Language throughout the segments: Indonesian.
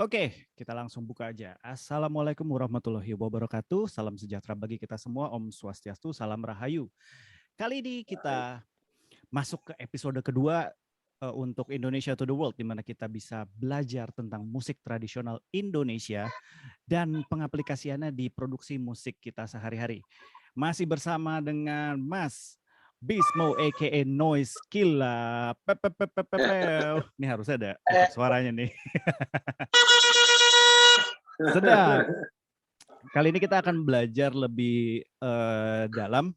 Oke, kita langsung buka aja. Assalamualaikum warahmatullahi wabarakatuh. Salam sejahtera bagi kita semua. Om Swastiastu, salam rahayu. Kali ini kita masuk ke episode kedua untuk Indonesia to the World, di mana kita bisa belajar tentang musik tradisional Indonesia dan pengaplikasiannya di produksi musik kita sehari-hari. Masih bersama dengan Mas Bismo aka Noise Killa. Ini harus ada efek suaranya nih. Sedap. Kali ini kita akan belajar lebih dalam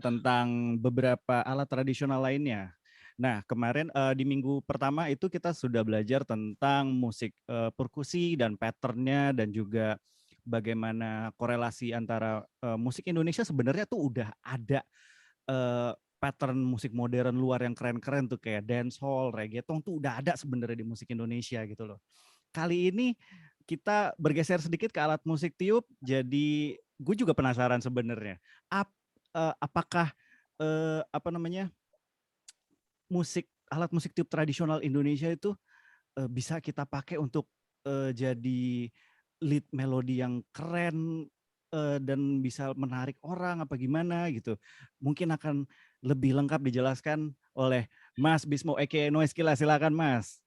tentang beberapa alat tradisional lainnya. Nah, kemarin di minggu pertama itu kita sudah belajar tentang musik perkusi dan patternnya dan juga bagaimana korelasi antara musik Indonesia sebenarnya tuh udah ada pattern musik modern luar yang keren-keren tuh kayak dancehall, reggaeton tuh udah ada sebenarnya di musik Indonesia gitu loh. Kali ini kita bergeser sedikit ke alat musik tiup, jadi gue juga penasaran sebenarnya. Apakah alat musik tiup tradisional Indonesia itu bisa kita pakai untuk jadi lead melodi yang keren dan bisa menarik orang apa gimana gitu. Mungkin akan lebih lengkap dijelaskan oleh Mas Bismo aka Noise Killa. Silakan Mas.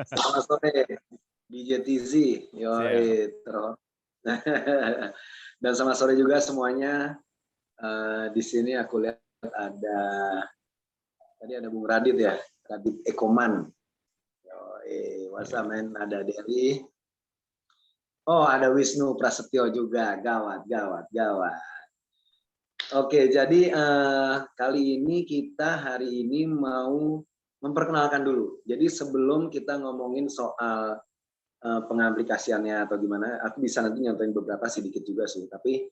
Selamat sore, DJ TZ. Dan selamat sore juga semuanya. Di sini aku lihat tadi ada Bung Radit ya, Radit Ekoman. What's up, man? Ada Derry. Oh, ada Wisnu Prasetyo juga. Gawat. Oke, jadi kali ini kita hari ini mau memperkenalkan dulu. Jadi sebelum kita ngomongin soal pengaplikasiannya atau gimana, aku bisa nanti nyontoin beberapa sedikit juga sih. Tapi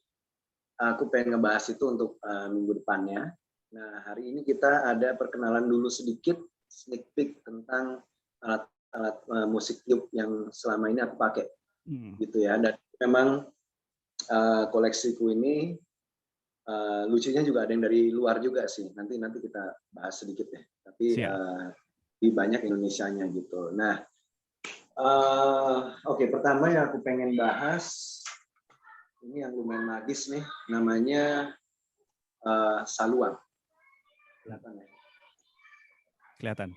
aku pengen ngebahas itu untuk minggu depannya. Nah, hari ini kita ada perkenalan dulu sedikit, sneak peek tentang alat-alat musik tiup yang selama ini aku pakai, gitu ya. Dan memang koleksiku ini lucunya juga ada yang dari luar juga sih. Nanti kita bahas sedikit ya. Tapi lebih banyak Indonesianya gitu. Nah, oke, pertama yang aku pengen bahas ini yang lumayan magis nih, namanya saluang. Kelihatan ya? Kelihatan.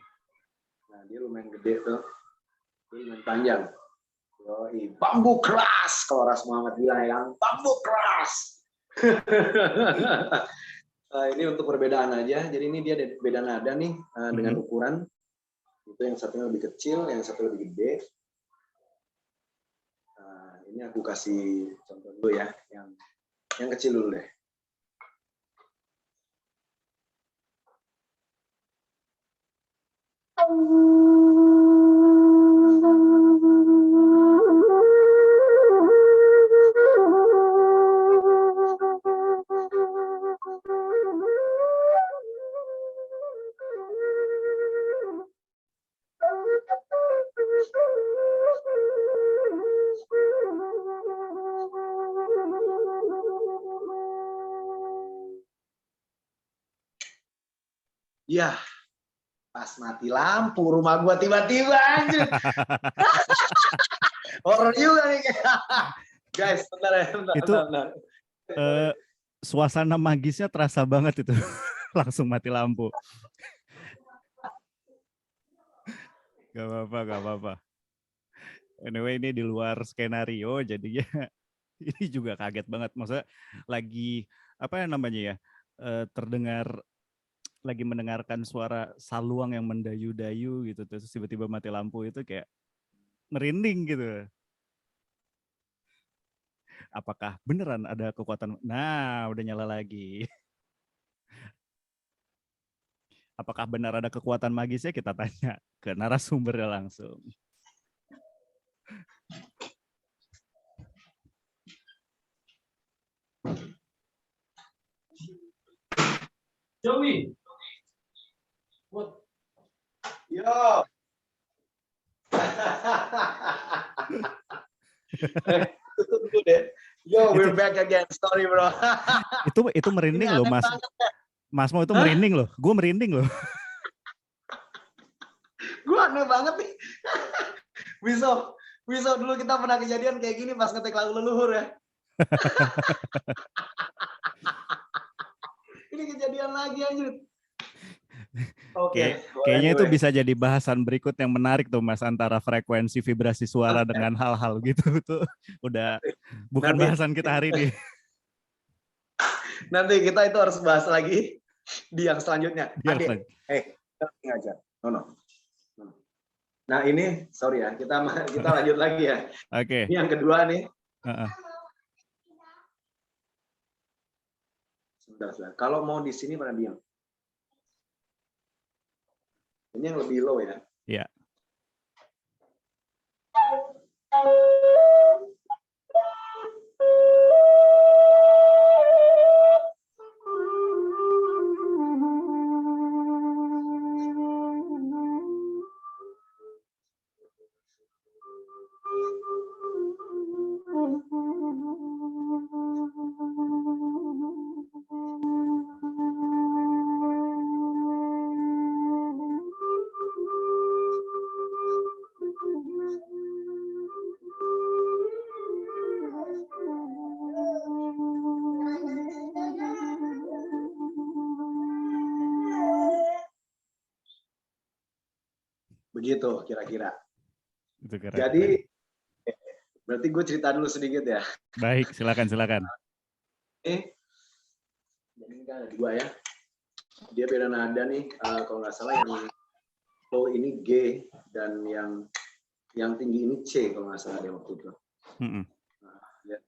Nah, dia lumayan gede tuh, dia lumayan panjang. Yoi, bambu keras, kalau Ras Muhammad bilang yang bambu keras. Ini untuk perbedaan aja. Jadi ini dia beda nada nih dengan ukuran. Itu yang satunya lebih kecil, yang satu lebih gede. Ini aku kasih contoh dulu ya, yang kecil dulu deh. Ya, pas mati lampu rumah gua tiba-tiba anjir. Horor juga nih. Guys, bentar ya, bentar. Suasana magisnya terasa banget itu. Langsung mati lampu. Gak apa-apa. Anyway, ini di luar skenario, jadinya ini juga kaget banget. Maksudnya lagi, apa namanya ya, terdengar lagi mendengarkan suara saluang yang mendayu-dayu gitu, terus tiba-tiba mati lampu itu kayak merinding gitu. Apakah beneran ada kekuatan? Nah, udah nyala lagi. Apakah benar ada kekuatan magisnya? Kita tanya ke narasumbernya langsung. Joey. What? Yo. Tutup dulu deh. Yo, we're back again. Sorry, bro. itu merinding loh, Mas. Mas mau itu merinding loh. Gue merinding loh. Gue aneh banget nih. Wiso dulu kita pernah kejadian kayak gini pas ngetik lagu leluhur ya. Ini kejadian lagi anjir. Oke, Kayaknya itu boleh. bisa jadi bahasan berikut yang menarik tuh Mas, antara frekuensi vibrasi suara dengan hal-hal gitu tuh udah bukan bahasan kita hari ini. Nanti kita itu harus bahas lagi di yang selanjutnya. Yang Adik, ngajar. No. Nah ini, sorry ya, kita lanjut lagi ya. Oke. Ini yang kedua nih. Sebentar. Kalau mau di sini pada diam. Ini yang lebih low ya. Iya. Begitu kira-kira. Itu Jadi berarti gue cerita dulu sedikit ya. Baik, silakan. Jadi ini kan ada dua ya. Dia beda nada nih. Kalau nggak salah yang low ini G dan yang tinggi ini C kalau nggak salah dia waktu itu. Lihat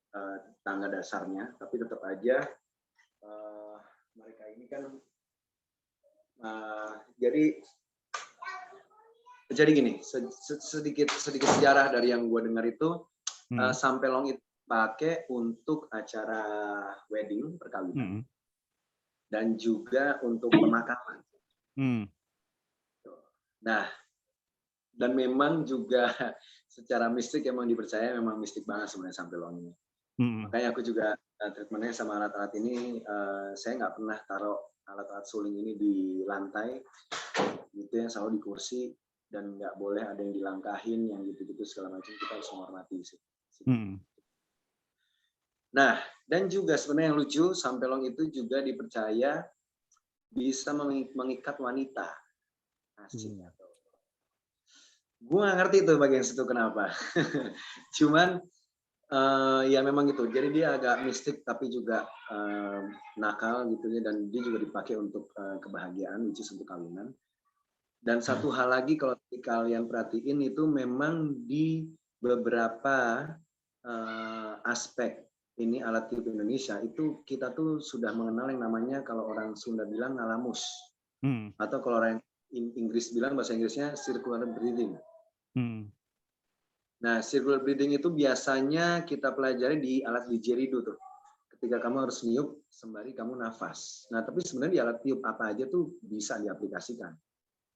tangga dasarnya, tapi tetap aja mereka ini kan jadi gini, sedikit sejarah dari yang gue dengar itu sampelong itu pakai untuk acara wedding perkawinan dan juga untuk pemakaman. Nah, dan memang juga secara mistik emang dipercaya memang mistik banget sebenarnya sampelong ini. Makanya aku juga treatmentnya sama alat-alat ini, saya nggak pernah taruh alat-alat suling ini di lantai, gitu ya, selalu di kursi. Dan nggak boleh ada yang dilangkahin, yang gitu-gitu segala macam, kita harus menghormati sih. Nah, dan juga sebenarnya yang lucu, sampelong itu juga dipercaya bisa mengikat wanita. Asik. Gue nggak ngerti tuh bagian situ kenapa. Cuman ya memang gitu. Jadi dia agak mistik tapi juga nakal gitu ya, dan dia juga dipakai untuk kebahagiaan, which is untuk kawinan. Dan satu hal lagi kalau kalian perhatiin itu memang di beberapa aspek ini alat tiup Indonesia itu kita tuh sudah mengenal yang namanya, kalau orang Sunda bilang ngalamus, atau kalau orang Inggris bilang, bahasa Inggrisnya circular breathing. Nah, circular breathing itu biasanya kita pelajari di alat didgeridoo tuh. Ketika kamu harus niup sembari kamu nafas. Nah, tapi sebenarnya di alat tiup apa aja tuh bisa diaplikasikan.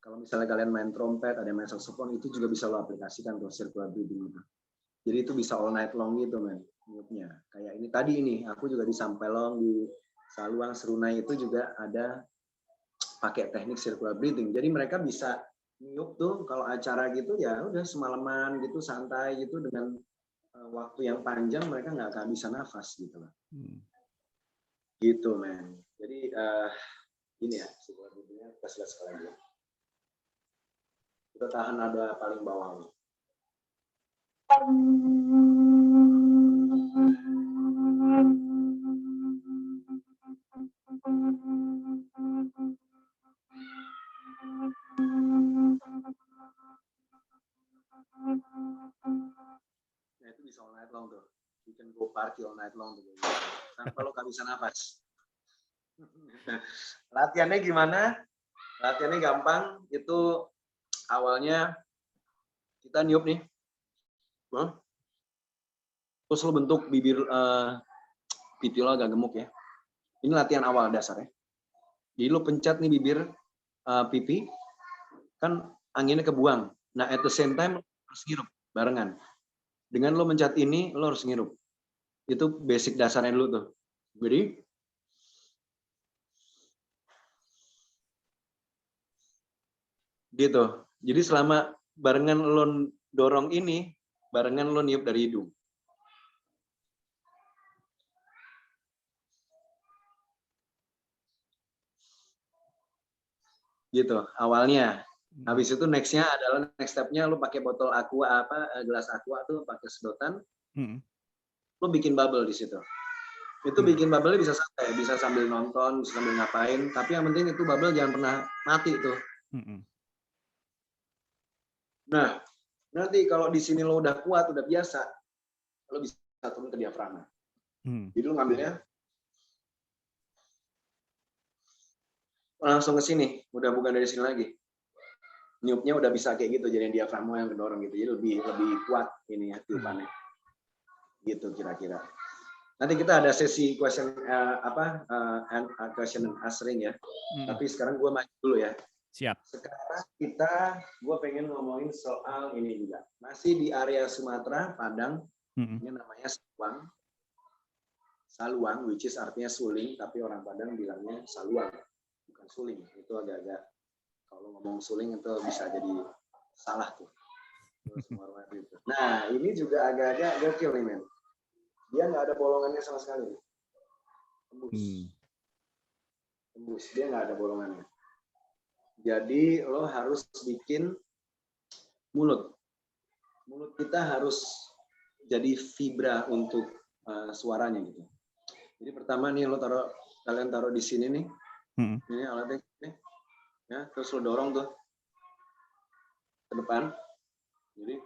Kalau misalnya kalian main trompet, ada yang main saxophone, itu juga bisa lo aplikasikan ke circular breathing itu. Jadi itu bisa all night long gitu, men, niupnya. Kayak ini tadi ini, aku juga di Sampelong, di Saluang, Serunai itu juga ada pakai teknik circular breathing. Jadi mereka bisa niup tuh kalau acara gitu ya udah semalaman gitu, santai gitu, dengan waktu yang panjang mereka nggak kehabisan nafas gitu lah. Gitu, men. Jadi ini ya, circular breathing-nya kita lihat sekali lagi. Kita tahan nada paling bawah nih. Nah, itu bisa all night long tuh. You can go party all night long tuh. Tanpa lo gak bisa nafas. Latihannya gimana? Latihannya gampang. Itu awalnya kita niup nih. Terus lo bentuk bibir pipi lo agak gemuk ya. Ini latihan awal dasarnya. Jadi lo pencet nih bibir pipi, kan anginnya kebuang. Nah, at the same time lo harus ngirup barengan. Dengan lo mencet ini, lo harus ngirup. Itu basic dasarnya dulu tuh. Jadi gitu. Jadi selama barengan lo dorong ini barengan lo niup dari hidung. Gitu awalnya. Habis itu next step-nya lo pakai botol aqua gelas aqua tuh pakai sedotan. Lo bikin bubble di situ. Itu bikin bubble bisa santai, bisa sambil nonton, bisa sambil ngapain, tapi yang penting itu bubble jangan pernah mati tuh. Nah, nanti kalau di sini lo udah kuat, udah biasa, lo bisa turun ke diafragma. Jadi lo ngambilnya langsung ke sini, udah bukan dari sini lagi. Niupnya udah bisa kayak gitu, jadi diafragma yang kedorong gitu, jadi lebih kuat ini ya tiupannya. Gitu kira-kira. Nanti kita ada sesi question question and answering ya. Tapi sekarang gue maju dulu ya. Siap. Sekarang gue pengen ngomongin soal ini juga. Masih di area Sumatera, Padang. Ini namanya saluang. Saluang, which is artinya suling, tapi orang Padang bilangnya saluang, bukan suling. Itu agak-agak kalau ngomong suling itu bisa jadi salah tuh. Nah, ini juga agak-agak gokil nih, men. Dia nggak ada bolongannya sama sekali. Tembus. Dia nggak ada bolongannya. Jadi lo harus bikin mulut. Mulut kita harus jadi vibra untuk suaranya gitu. Jadi pertama nih kalian taruh di sini nih. Ini alatnya nih. Ya, terus lo dorong tuh ke depan. Jadi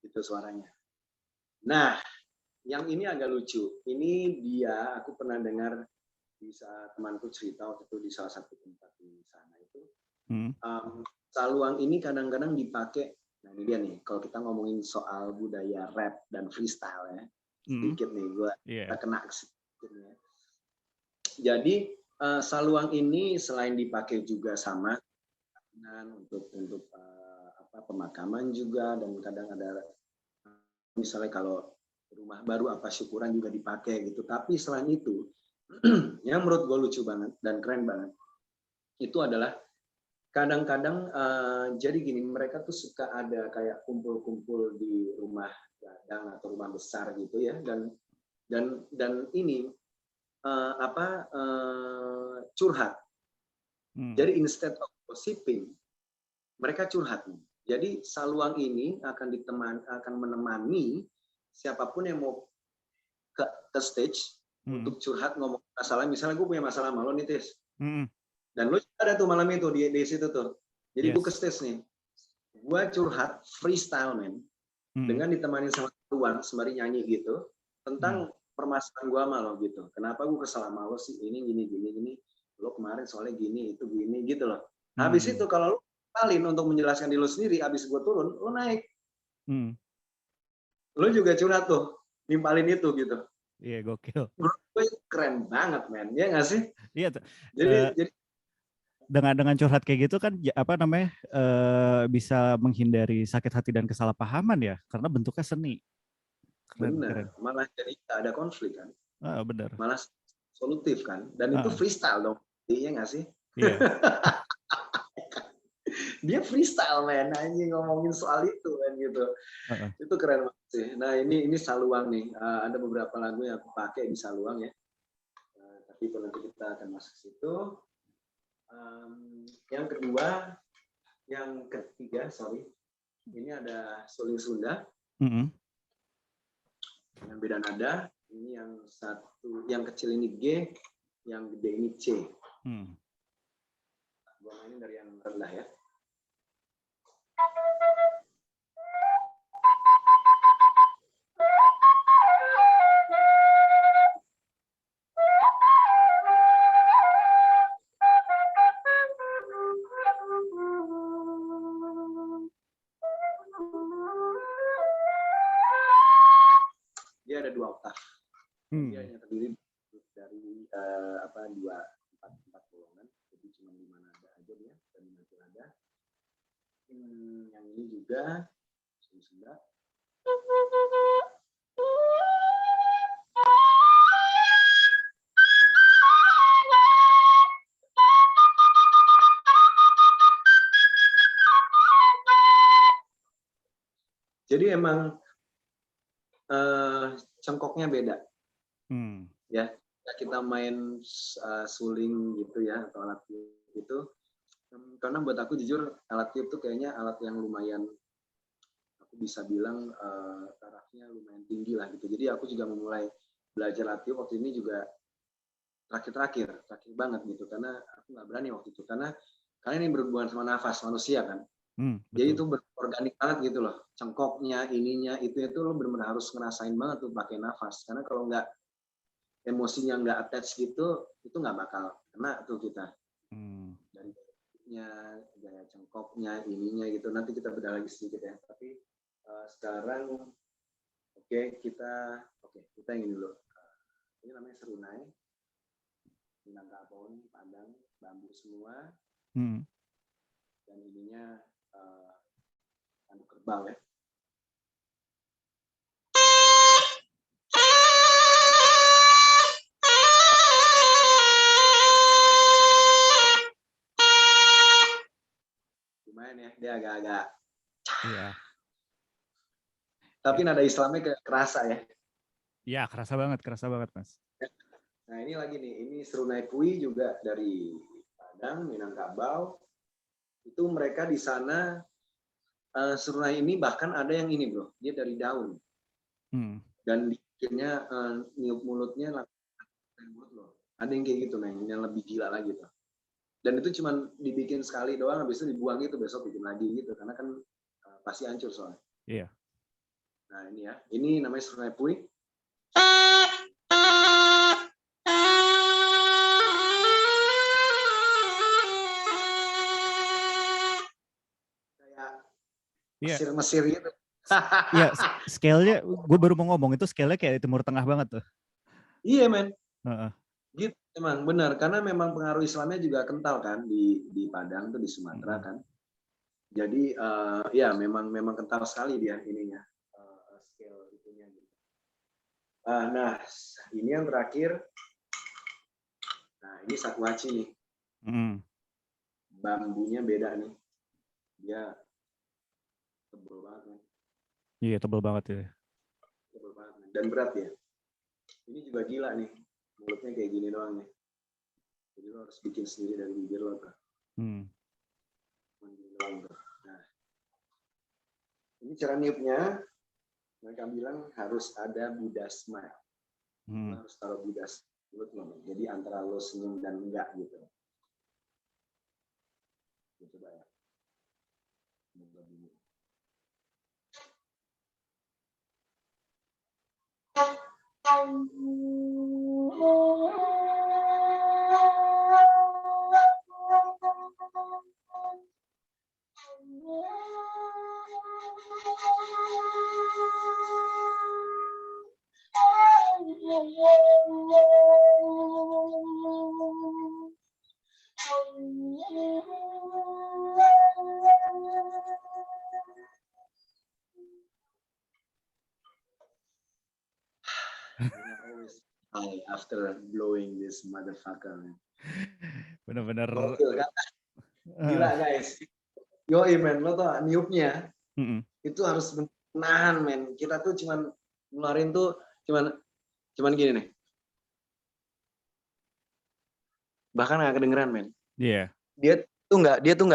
itu suaranya. Nah, yang ini agak lucu. Ini dia, aku pernah dengar bisa temanku cerita waktu itu di salah satu tempat di sana itu. Saluang ini kadang-kadang dipakai. Nah ini dia nih, kalau kita ngomongin soal budaya rap dan freestyle ya, sedikit nih gue kena sedikit ya. Jadi saluang ini selain dipakai juga sama untuk pemakaman juga, dan kadang ada misalnya kalau rumah baru apa syukuran juga dipakai gitu. Tapi selain itu, yang menurut gue lucu banget dan keren banget, itu adalah kadang-kadang jadi gini, mereka tuh suka ada kayak kumpul-kumpul di rumah gadang atau rumah besar gitu ya, dan ini curhat. Jadi instead of gossiping, mereka curhat. Jadi saluang ini akan menemani siapapun yang mau ke stage untuk curhat, ngomong masalah. Misalnya gue punya masalah sama lo nih, Tis. Dan lo ada tuh malam itu di situ tuh. Jadi gue ke stage nih. Gue curhat freestyle, men. Dengan ditemani sama Tuan sembari nyanyi gitu tentang permasalahan gue sama lo gitu. Kenapa gue kesal sama lo sih, ini gini. Lo kemarin soalnya gini, itu gini gitu loh. Habis itu kalau lo paling untuk menjelaskan diri lo sendiri, habis gue turun, lo naik. Lo juga curhat tuh, nimpalin itu gitu. Iya, gokil. Menurut gue keren banget, men. Ya nggak sih? Iya. Jadi dengan curhat kayak gitu kan bisa menghindari sakit hati dan kesalahpahaman ya, karena bentuknya seni. Keren. Malah jadi nggak ada konflik kan. Benar. Malah solutif kan. Dan itu freestyle dong. Iya nggak sih? Iya. Dia freestyle, men, anjing, ngomongin soal itu kan gitu. Itu keren banget sih. Nah ini saluang nih. Ada beberapa lagu yang aku pakai di saluang ya. Tapi kalau nanti kita akan masuk situ. Yang ketiga, sorry. Ini ada suling Sunda. Dengan beda nada. Ini yang satu, yang kecil ini G, yang gede ini C. Gua mainin dari yang rendah ya. dia ada 2 oktav. Dia hanya terdiri dari empat bolongan, jadi cuma 5 nada aja dia, dan 5 nada. Yang ini juga sudah. Jadi emang cengkoknya beda. Ya, kita main suling gitu ya, atau alat tiup itu. Karena buat aku jujur alat tiup itu kayaknya alat yang lumayan, aku bisa bilang tarafnya lumayan tinggi lah gitu. Jadi aku juga memulai belajar alat tiup waktu ini juga terakhir banget gitu, karena aku nggak berani waktu itu, karena ini berhubungan sama nafas manusia kan. Jadi itu berorganik banget gitu loh, cengkoknya, ininya, itu lo benar-benar harus ngerasain banget tuh pakai nafas, karena kalau nggak, emosinya nggak attach gitu, itu nggak bakal kena tuh kita. Dari gaya cengkoknya, ininya gitu, nanti kita bedah lagi sedikit ya. Tapi sekarang kita ini dulu. Ini namanya serunai, Minangkabau, Padang, bambu semua. Dan ininya tanduk kerbau ya. Lumayan ya, dia agak-agak. Iya. Tapi nada Islamnya kerasa ya. Iya, kerasa banget Mas. Nah ini lagi nih, ini serunai pui juga dari Padang, Minangkabau. Itu mereka di sana, serunai ini bahkan ada yang ini bro, dia dari daun. Dan bikinnya niup mulutnya mulut loh. Ada yang kayak gitu, yang lebih gila lagi tuh. Dan itu cuma dibikin sekali doang, habis itu dibuang gitu, besok bikin lagi gitu, karena kan pasti hancur soalnya. Iya. Nah ini ya, ini namanya serunai pui. Kayak Mesir gitu. Iya, scale-nya, gue baru mau ngomong, itu scale-nya kayak di Timur Tengah banget tuh. Iya men. Gitu emang benar, karena memang pengaruh Islamnya juga kental kan di Padang tuh, di Sumatera kan. Jadi ya memang kental sekali dia ininya, scale itunya gitu. Nah ini yang terakhir. Nah ini sakuaci nih. Bambunya beda nih. Dia tebal banget nih. Iya, tebal banget ya. Tebal banget nih. Dan berat ya. Ini juga gila nih. Mulutnya kayak gini doang nih. Jadi lo harus bikin sendiri dari bibir lo tuh. Nah, ini cara niupnya. Mereka bilang harus ada Buddha smile. Lo harus taruh Buddha mulut lo. Jadi antara lo senyum dan enggak gitu. Coba ya. After blowing this motherfucker. Bener-bener. Gila guys. Yoi men, lo tau niupnya itu harus menahan men. Kita tuh cuman ngeluarin tuh cuman gini nih. Bahkan nggak kedengeran men. Iya. Dia tuh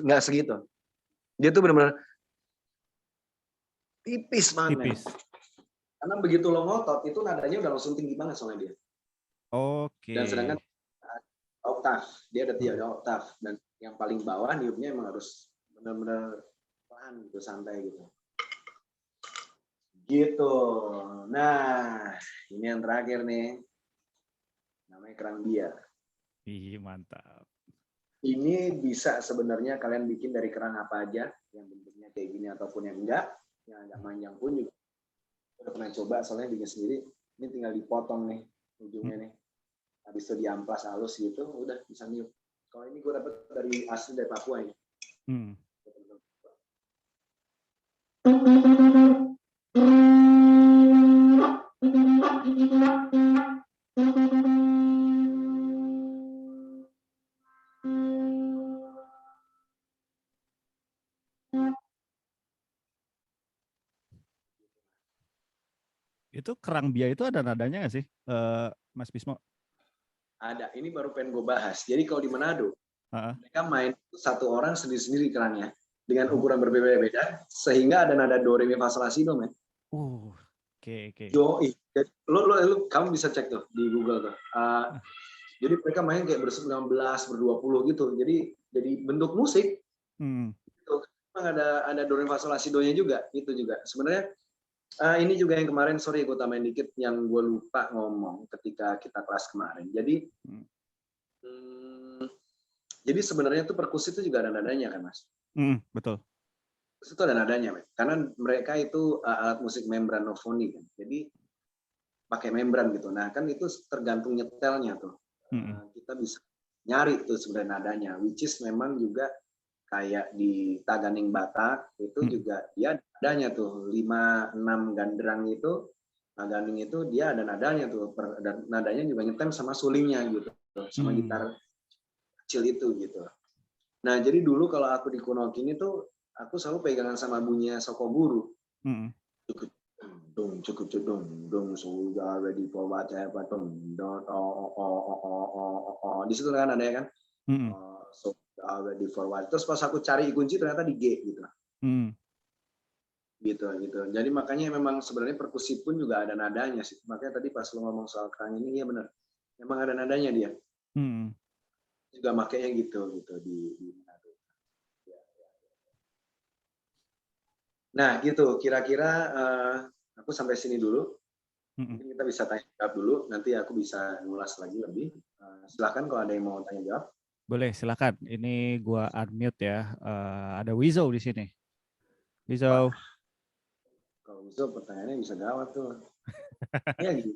nggak segitu. Dia tuh benar-benar tipis banget men. Karena begitu lo ngotot itu nadanya udah langsung tinggi banget soalnya dia. Dan sedangkan oktav, dia ada 3 oktav, dan yang paling bawah niupnya emang harus benar-benar pelan gitu, santai gitu. Gitu. Nah, ini yang terakhir nih. Namanya kerang biar. Ih, mantap. Ini bisa sebenarnya kalian bikin dari kerang apa aja, yang bentuknya kayak gini ataupun yang enggak, yang agak panjang pun juga Udah pernah coba soalnya bikin sendiri. Ini tinggal dipotong nih ujungnya nih. Habis itu diamplas halus gitu, udah bisa niup. Kalau ini gue dapet dari asli dari Papua ini. Itu kerang bia itu ada nadanya nggak sih, Mas Bismo? Ada, ini baru pengen gue bahas. Jadi kalau di Manado, mereka main satu orang sendiri-sendiri kerangnya dengan ukuran berbeda-beda, sehingga ada nada do re mi fa sol la si do, men. Oke. Yoi. Lu kamu bisa cek tuh di Google tuh. Jadi mereka main kayak ber-19, ber-20 gitu. Jadi bentuk musik. Gitu. Memang ada do re mi fa sol la si do-nya juga, itu juga. Sebenarnya ini juga yang kemarin, sorry gue tambahin dikit, yang gue lupa ngomong ketika kita kelas kemarin. Jadi sebenarnya tuh perkusi itu juga ada nadanya kan, Mas? Betul. Itu ada nadanya, men. Karena mereka itu alat musik membranofoni kan. Jadi pakai membran gitu. Nah kan itu tergantung nyetelnya tuh. Kita bisa nyari tuh sebenarnya nadanya. Which is memang juga kayak di Taganing Batak itu juga dia nadanya tuh 5-6 gandrang itu, Taganing itu dia ada nadanya tuh, dan nadanya juga nyetem sama sulingnya gitu, sama gitar kecil itu gitu. Nah jadi dulu kalau aku di Kunokini tuh aku selalu pegangan sama bunyinya Sokoguru. Cukup dong sudah ready for whatever di situ kan ada ya kan. So ready for what. Terus pas aku cari kunci ternyata di G gitu. Gitu. Jadi makanya memang sebenarnya perkusi pun juga ada nadanya sih. Makanya tadi pas lu ngomong soal kerang ini, iya benar. Memang ada nadanya dia. Juga makanya gitu di Manado. Nah gitu. Kira-kira aku sampai sini dulu. Mungkin kita bisa tanya jawab dulu. Nanti aku bisa ngulas lagi lebih. Silakan kalau ada yang mau tanya jawab. Boleh, silakan. Ini gua unmute ya. Ada Wizo di sini. Wizo. Kalau Wizo pertanyaannya bisa gawat tuh. Ya gitu.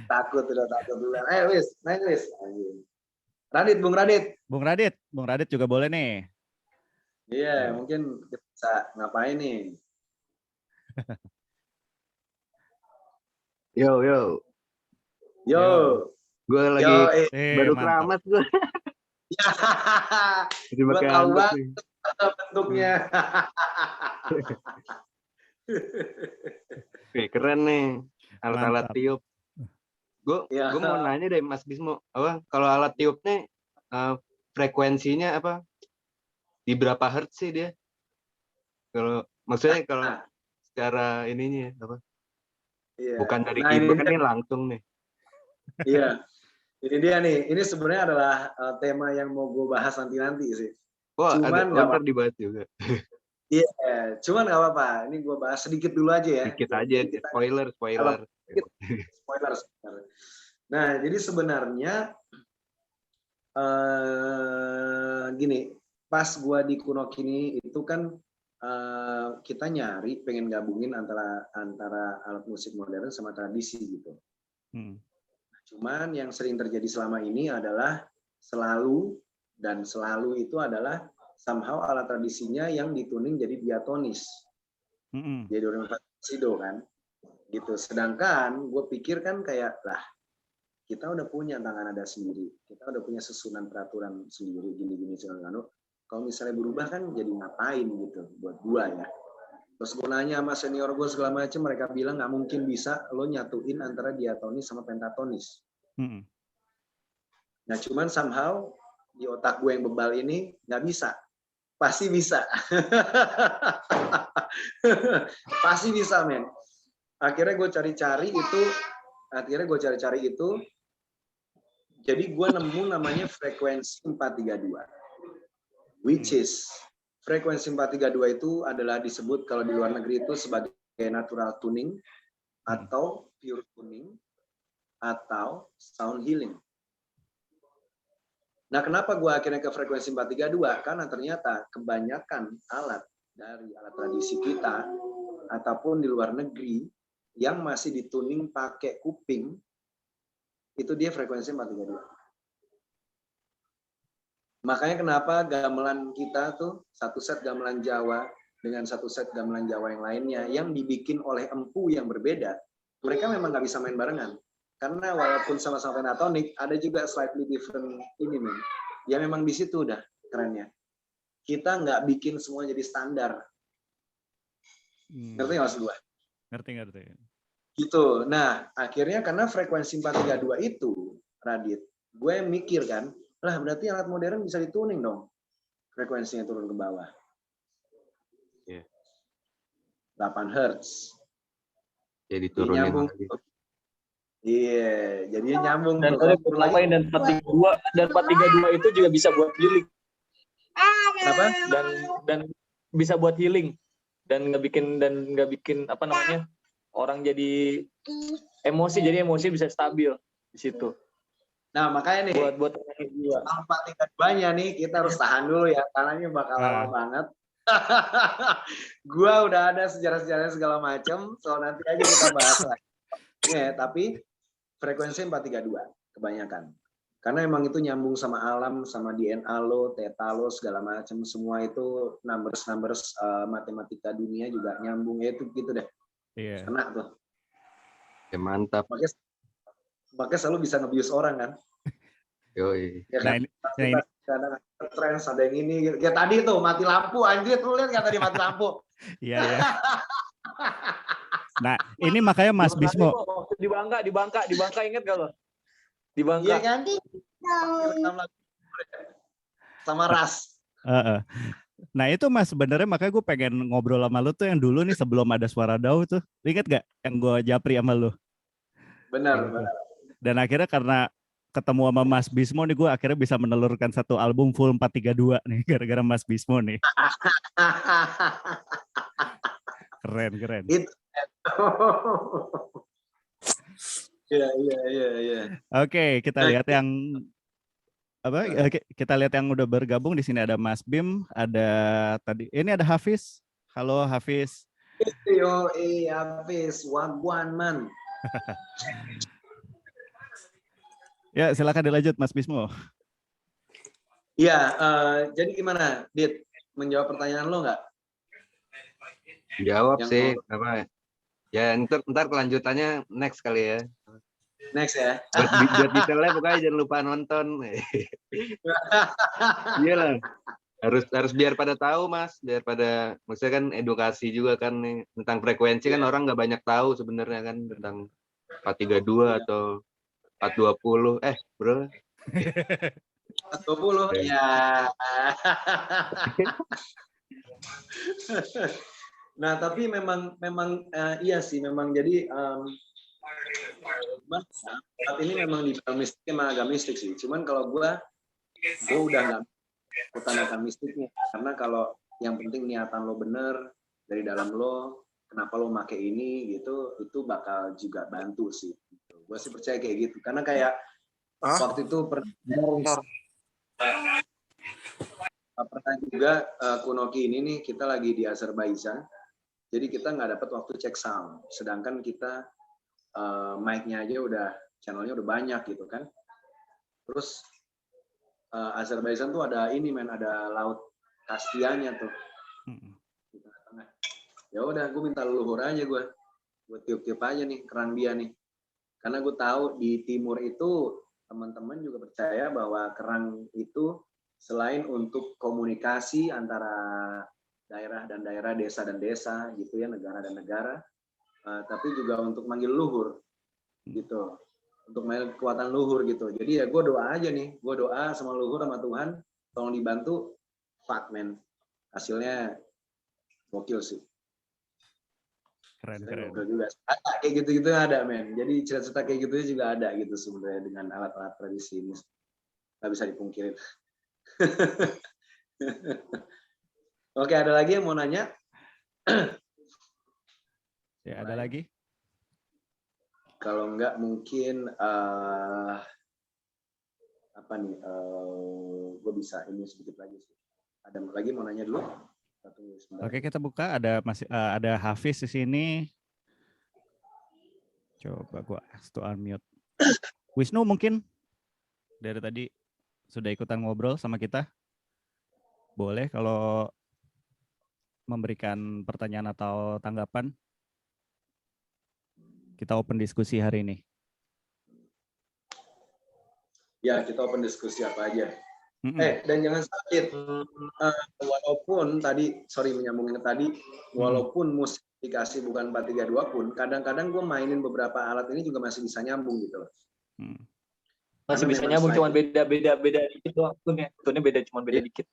Takut dulu. Wis, naik wis. Radit, Bung Radit. Bung Radit juga boleh nih. Iya, mungkin kita bisa ngapain nih? Yo. Gue lagi baru keramat gue. Gue tahu banget bentuknya. Keren nih alat-alat tiup. Gue mau nanya deh Mas Bismo, kalau alat tiup nih frekuensinya apa? Di berapa hertz sih dia? Kalau maksudnya kalau secara ininya apa? Bukan dari keyboard kan ini langsung nih. Iya. Ini dia nih. Ini sebenarnya adalah tema yang mau gue bahas nanti sih. Wah, cuman ada dibahas juga. Iya, cuman nggak apa-apa. Ini gue bahas sedikit dulu aja ya. Sedikit aja, spoiler. Spoiler. Nah, jadi sebenarnya gini, pas gue di Kunokini itu kan kita nyari pengen gabungin antara alat musik modern sama tradisi gitu. Cuman yang sering terjadi selama ini adalah selalu itu adalah somehow alat tradisinya yang dituning jadi diatonis. Jadi do re mi fa si do kan. Gitu. Sedangkan gue pikir kan kayak lah kita udah punya tangan nada sendiri. Kita udah punya susunan peraturan sendiri gini segala. Kalau misalnya berubah kan jadi ngapain gitu buat gua ya. Terus gue nanya sama senior gue segala macam, mereka bilang nggak mungkin bisa lo nyatuin antara diatonis sama pentatonis. Nah cuman somehow di otak gue yang bebal ini nggak bisa. Pasti bisa. Pasti bisa, men. Akhirnya gue cari-cari itu. Jadi gue nemu namanya frekuensi 432. Which is frekuensi 432 itu adalah disebut kalau di luar negeri itu sebagai natural tuning atau pure tuning atau sound healing. Nah, kenapa gue akhirnya ke frekuensi 432? Karena ternyata kebanyakan alat dari alat tradisi kita ataupun di luar negeri yang masih dituning pakai kuping, itu dia frekuensinya 432. Makanya kenapa gamelan kita tuh satu set gamelan Jawa dengan satu set gamelan Jawa yang lainnya yang dibikin oleh empu yang berbeda, mereka memang nggak bisa main barengan. Karena walaupun sama-sama pentatonic, ada juga slightly different ini nih. Ya memang di situ udah kerennya. Kita nggak bikin semua jadi standar. Ngerti nggak maksud gue? Ngerti. Gitu. Nah, akhirnya karena frekuensi 432 itu, Radit, gue mikir kan, lah berarti alat modern bisa dituning dong. Frekuensinya turun ke bawah. Yeah. 8 Hz. Jadi turunin nyambung. Iya, jadinya nyambung. Dan tadi gue tambahin dan 432 itu juga bisa buat healing. Kenapa? Dan bisa buat healing dan nggak bikin apa namanya orang jadi emosi, jadi emosi bisa stabil di situ. Nah makanya nih buat 432-nya nih kita harus tahan dulu ya karena ini bakal lama banget. Gua udah ada sejarah-sejarahnya segala macam, so nanti aja kita bahas lagi. Ya, tapi frekuensi 432 kebanyakan. Karena emang itu nyambung sama alam, sama DNA lo, theta lo, segala macam, semua itu numbers matematika dunia juga nyambung ya, itu gitu deh. Iya. Kena tuh. Ya, mantap. Makanya selalu bisa nge-bius orang kan. Yoi. Ya kan? Nah, ini kadang trend ada yang ini gitu. Kayak tadi tuh mati lampu, anjir lu lihat nggak tadi mati lampu. Iya ya. Nah, ini makanya Mas Bismo. Di Bangka inget gak lo? Di Bangka. Iya kan? Sama Ras. Nah itu Mas, sebenarnya makanya gue pengen ngobrol sama lu tuh yang dulu nih sebelum ada Suara Dau tuh. Ingat gak yang gue japri sama lu? Benar. Dan akhirnya karena ketemu sama Mas Bismo nih, gue akhirnya bisa menelurkan satu album full 432 nih gara-gara Mas Bismo nih. Keren. Iya. Oke, kita lihat yang apa? Kita lihat yang udah bergabung di sini ada Mas Bim, ada tadi ini ada Hafiz. Halo Hafiz. Yo, Hafiz, wagwan man. Ya, silakan dilanjut Mas Bismo. Iya, jadi gimana, Dit? Menjawab pertanyaan lo nggak? Jawab yang sih, apa? Ya, ntar kelanjutannya next kali ya. Next ya. Buat detailnya pokoknya jangan lupa nonton. Iya lah. Harus biar pada tahu Mas, biar pada maksudnya kan edukasi juga kan nih tentang frekuensi kan orang nggak banyak tahu sebenarnya kan tentang 432 atau 420 bro 420 ya. Nah tapi memang iya sih memang jadi saat ini memang di dalam mistik emang agak mistik sih, cuman kalau gue udah nggak utamakan mistiknya karena kalau yang penting niatan lo bener dari dalam lo, kenapa lo make ini gitu, itu bakal juga bantu sih. Gue sih percaya kayak gitu karena kayak waktu itu pernah juga Kunoki ini nih kita lagi di Azerbaijan, jadi kita nggak dapat waktu cek sound, sedangkan kita mic-nya aja udah channelnya udah banyak gitu kan. Terus Azerbaijan tuh ada ini ada laut Kaspianya tuh di tengah-tengah. Ya udah gue minta leluhur aja gue tiup-tiup aja nih kerang dia nih, karena gue tahu di timur itu teman-teman juga percaya bahwa kerang itu selain untuk komunikasi antara daerah dan daerah, desa dan desa gitu ya, negara dan negara, tapi juga untuk manggil luhur gitu, untuk manggil kekuatan luhur gitu. Jadi ya gue doa aja nih, gue doa sama luhur sama Tuhan tolong dibantu. Fuck man, hasilnya gokil sih. Keren. Juga. Kayak gitu-gitu ada men. Jadi cerita-cerita kayak gitu juga ada gitu sebenarnya dengan alat-alat tradisi ini. Nggak bisa dipungkirin. Oke, ada lagi yang mau nanya? Ya, ada lagi? Kalau enggak mungkin apa nih? Gue bisa ini sedikit lagi sih. Ada lagi mau nanya dulu? Oke, kita buka. Ada Hafiz di sini. Coba gua to unmute. Wisnu mungkin dari tadi sudah ikutan ngobrol sama kita. Boleh kalau memberikan pertanyaan atau tanggapan. Kita open diskusi hari ini. Ya, kita open diskusi apa aja. Dan jangan sakit. Walaupun tadi, menyambungin ke tadi, walaupun musik dikasih bukan 432 pun, kadang-kadang gue mainin beberapa alat ini juga masih bisa nyambung gitu loh. Masih bisa nyambung, cuman beda dikit doang tunnya. Tunnya cuma beda dikit.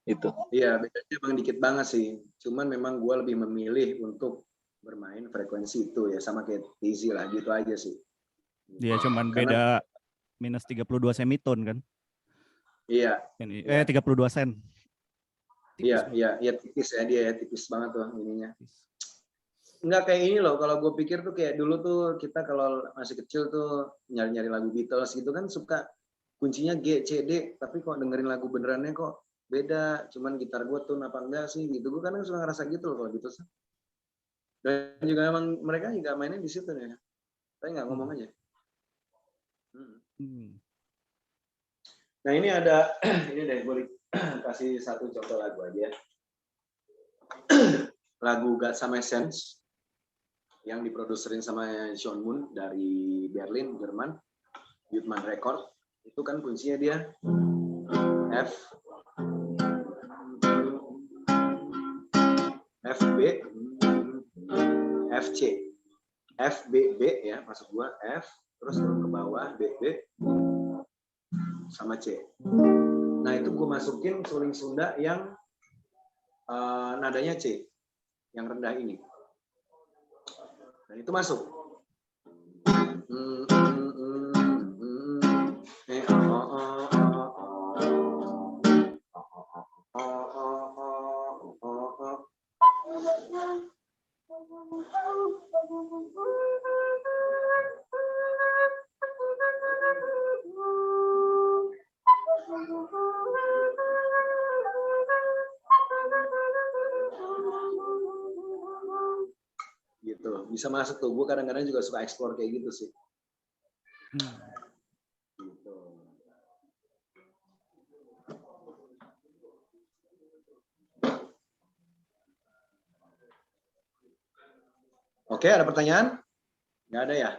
Itu. Iya, bedanya emang dikit banget sih. Cuman memang gue lebih memilih untuk bermain frekuensi itu ya, sama kayak Tizi lah, gitu aja sih. Dia cuman beda minus 32 semitone kan? Iya. 32 sen. Iya, tipis ya dia ya, tipis banget tuh ininya. Enggak kayak ini loh, kalau gue pikir tuh kayak dulu tuh kita kalau masih kecil tuh nyari-nyari lagu Beatles gitu kan suka kuncinya G, C, D, tapi kok dengerin lagu benerannya kok beda, cuman gitar gue tuh apa enggak sih gitu. Gue kan suka ngerasa gitu loh kalau Beatles. Dan juga emang mereka juga mainnya di situ ya. Tapi nggak ngomong aja. Nah ini ada, ini deh boleh kasih satu contoh lagu aja. Lagu Got Some Essence yang diproduserin sama Sean Moon dari Berlin, Jerman, Youthman Record. Itu kan kuncinya dia F, F, B, F, C. F, B, B ya, maksud gua F, terus turun ke bawah, B, B, sama C. Nah itu gue masukin suling Sunda yang nadanya C, yang rendah ini. Dan itu masuk. Gitu, bisa masuk tuh. Gue kadang-kadang juga suka explore kayak gitu sih. Gitu. Oke, ada pertanyaan? Nggak ada ya?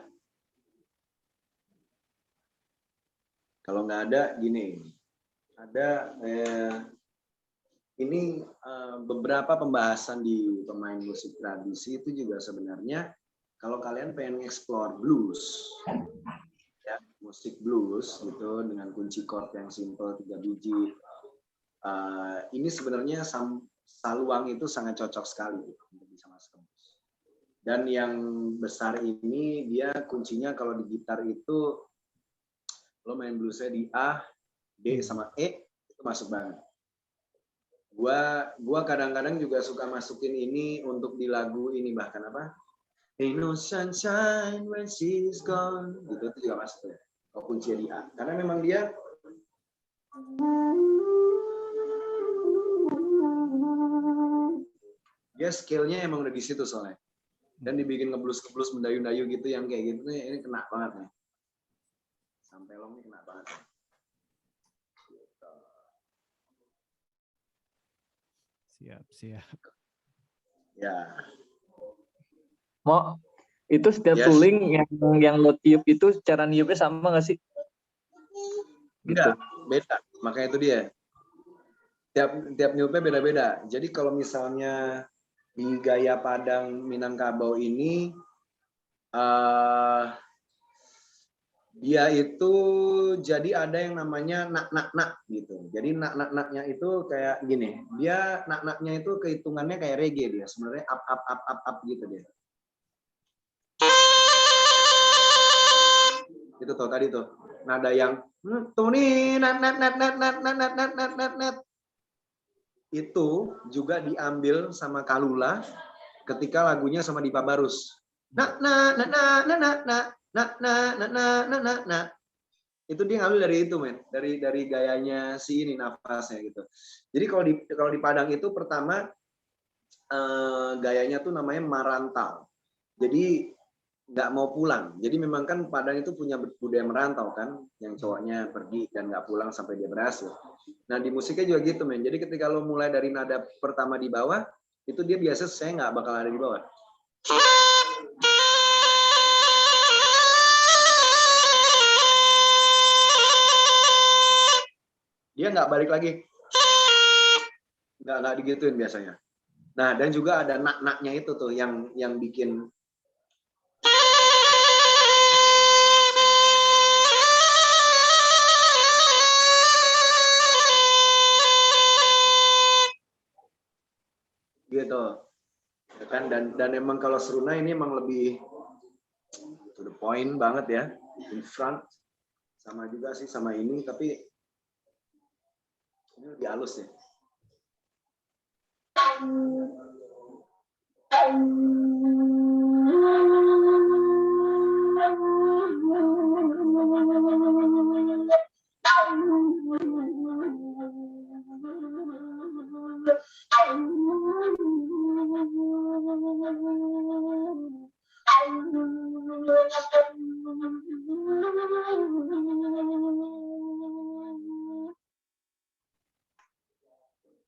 Kalau nggak ada, gini. Ada ini beberapa pembahasan di pemain musik tradisi itu juga sebenarnya kalau kalian pengen explore blues, ya, musik blues gitu dengan kunci chord yang simple 3 biji, ini sebenarnya Saluang itu sangat cocok sekali untuk bisa masuk ke blues. Dan yang besar ini dia kuncinya kalau di gitar itu lo main bluesnya di A, D sama E itu masuk banget. Gua kadang-kadang juga suka masukin ini untuk di lagu ini bahkan apa? Ain't no sunshine when she's gone. Gitu itu juga masuk ya. Kalau kuncinya di A. Karena memang dia skillnya emang udah di situ soalnya. Dan dibikin ngeblus mendayu-dayu gitu yang kayak gitu ini kena banget nih. Sampai long ini kena banget. Siap. Ya. Mau itu setiap tooling yang lo tiup itu cara niupnya sama nggak sih? Enggak, beda. Makanya itu dia. Tiap niupnya beda-beda. Jadi kalau misalnya di gaya Padang Minangkabau ini dia itu jadi ada yang namanya nak gitu. Jadi naknya itu kayak gini. Dia naknya itu kehitungannya kayak reggae dia. Sebenarnya up gitu dia. Itu tuh tadi tuh. Nada yang tuh nih nat. Itu juga diambil sama Kalula ketika lagunya sama Dipa Barus. Nah. Itu dia ngambil dari itu, men. Dari gayanya si ini nafasnya gitu. Jadi kalau di Padang itu pertama gayanya tuh namanya marantau. Jadi nggak mau pulang. Jadi memang kan Padang itu punya budaya merantau kan, yang cowoknya pergi dan nggak pulang sampai dia berhasil. Nah di musiknya juga gitu men. Jadi ketika lo mulai dari nada pertama di bawah, itu dia biasa saya nggak bakal ada di bawah. Dia nggak balik lagi, nggak digituin biasanya. Nah dan juga ada nak-naknya itu tuh yang bikin gitu ya kan. Dan emang kalau Seruna ini emang lebih to the point banget ya, in front. Sama juga sih sama ini, tapi ini lebih halus ya.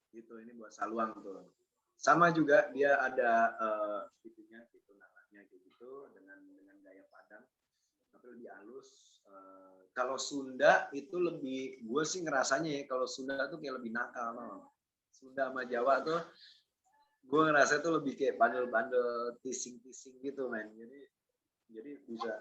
Gitu, ini buat Saluang tuh. Sama juga dia ada itunya gitu, namanya gitu dengan gaya Padang, tapi lebih halus. Kalau Sunda itu lebih, gue sih ngerasanya ya kalau Sunda tuh kayak lebih nakal, no. Sunda sama Jawa tuh gue ngerasa tuh lebih kayak bandel-bandel, tising-tising gitu men. Jadi bisa.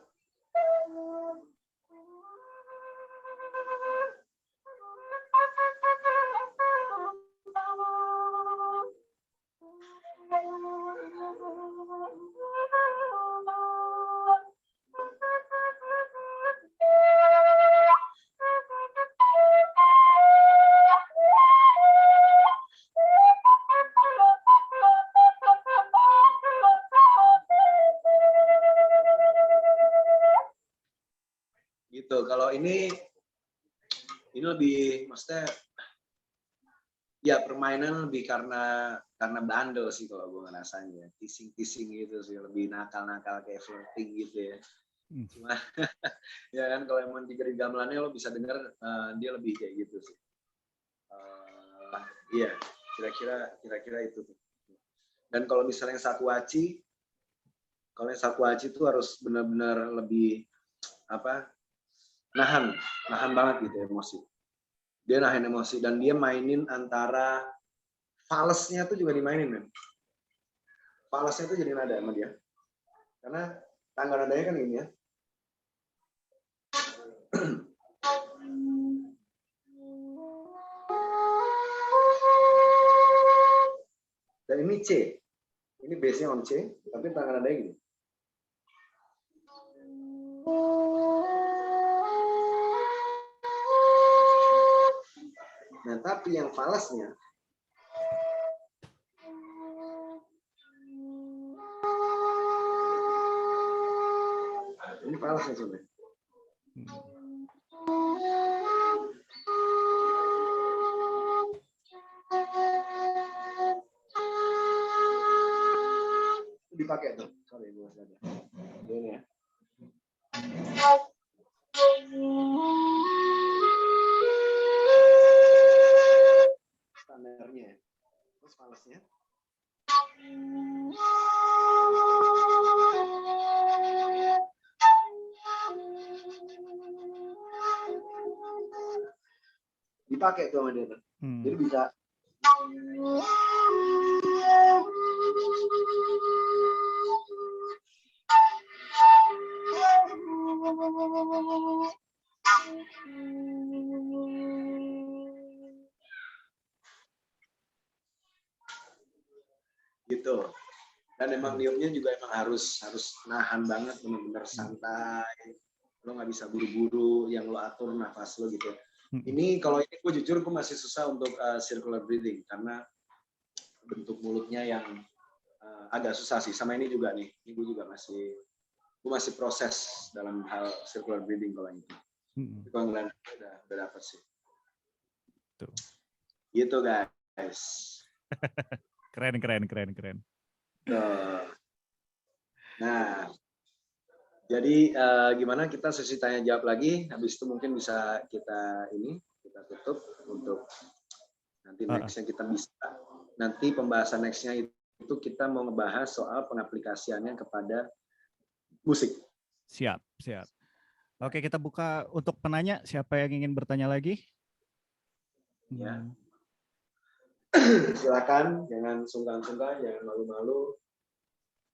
Gitu. Kalau ini lebih, maksudnya ya permainan lebih karena bandel sih kalau gue ngerasanya, tising-tising gitu sih, lebih nakal-nakal kayak flirting gitu ya. Cuma ya kan kalau emang di gamelannya lo bisa dengar dia lebih kayak gitu sih. Iya, kira-kira itu tuh. Dan kalau misalnya yang Sakuaci itu harus benar-benar lebih apa? nahan banget gitu emosi. Dia nahan emosi dan dia mainin antara falesnya tuh juga dimainin kan. Falesnya tuh jadi nada sama dia. Karena tangga nadanya kan gini ya. Dan ini C. Ini base-nya on C, tapi tangga nadanya gini. Nah, tapi yang falasnya ini falasnya sebenarnya. Dipakai tuh. Sorry, gue saja. Ini ya. Standarnya. Terus falasnya. Dipakai tuh sama dia tuh. Jadi bisa gitu. Dan emang niupnya juga emang harus nahan banget, benar-benar santai. Lo nggak bisa buru-buru, yang lo atur nafas lo gitu. Ini kalau ini gue jujur gue masih susah untuk circular breathing karena bentuk mulutnya yang agak susah sih. Sama ini juga nih, ini gue masih proses dalam hal circular breathing kalau ini. Kalau ngeliat udah dapet sih. Tuh. Gitu guys. Keren. Nah, Jadi gimana kita sesi tanya jawab lagi, habis itu mungkin bisa kita tutup untuk nanti nextnya kita bisa. Nanti pembahasan nextnya itu kita mau ngebahas soal pengaplikasiannya kepada musik. Siap. Oke, kita buka untuk penanya. Siapa yang ingin bertanya lagi? Ya. Silakan, jangan sungkan-sungkan, jangan malu-malu.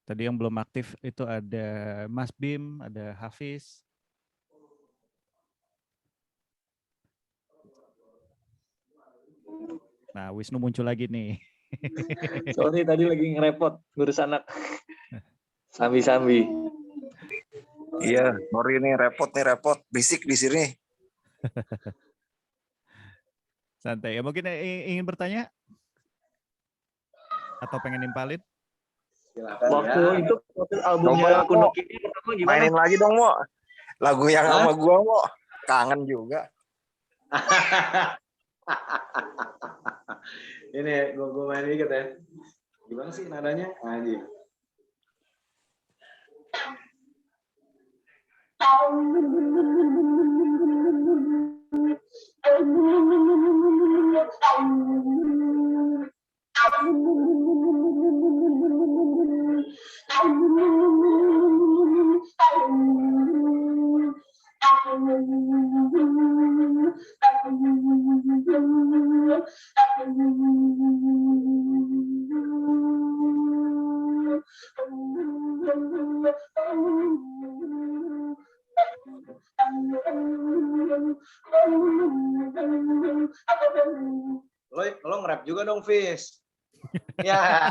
Tadi yang belum aktif itu ada Mas Bim, ada Hafiz. Nah, Wisnu muncul lagi nih. Sorry tadi lagi ngerepot ngurus anak. Sambi-sambi. Iya, sorry nih repot. Berisik di sini. Santai. Ya, mungkin ingin bertanya? Atau pengen nimpalin? Silakan Waktu ya. itu albumnya Kuno Kini pertama gimana? Mainin lagi dong, Mo. Lagu yang sama gua, Mo. Kangen juga. Ini gue main dikit ya. Gimana sih nadanya? Anjing. Lo nge-rap juga dong, Fis. Ya.